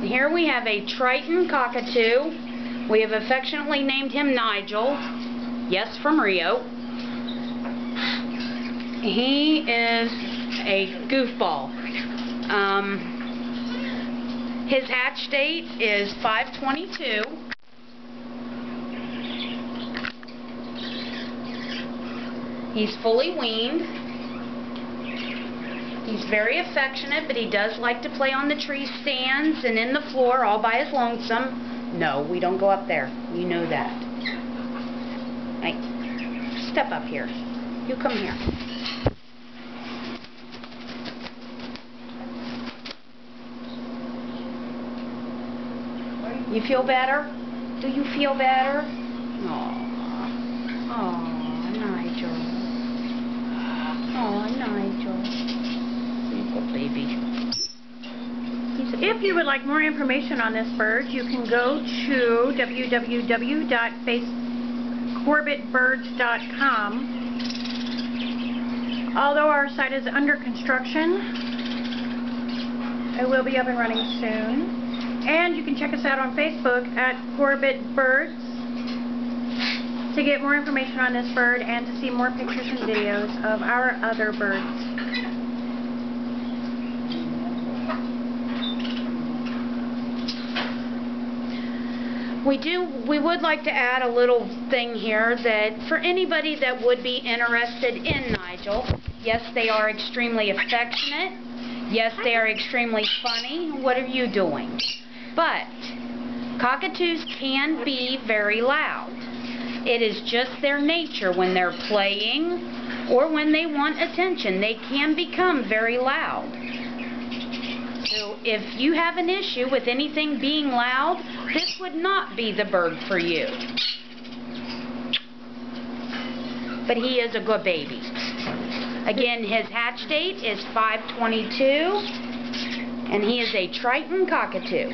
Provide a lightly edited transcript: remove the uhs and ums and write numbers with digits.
Here we have a Triton Cockatoo. We have affectionately named him Nigel. Yes, from Rio. He is a goofball. His hatch date is 5/22. He's fully weaned. He's very affectionate, but he does like to play on the tree stands and in the floor all by his lonesome. No, we don't go up there. You know that. Hey, step up here. You come here. You feel better? Do you feel better? Aww. Aww, Nigel. Aww, Nigel. Good baby. If you would like more information on this bird, you can go to www.corbettbirds.com. Although our site is under construction, it will be up and running soon. And you can check us out on Facebook at Corbett Birds to get more information on this bird and to see more pictures and videos of our other birds. We would like to add a little thing here that for anybody that would be interested in Nigel, yes, they are extremely affectionate. Yes, they are extremely funny. What are you doing? But cockatoos can be very loud. It is just their nature when they're playing or when they want attention. They can become very loud. So if you have an issue with anything being loud, this would not be the bird for you. But he is a good baby. Again, his hatch date is 5/22, and he is a Triton Cockatoo.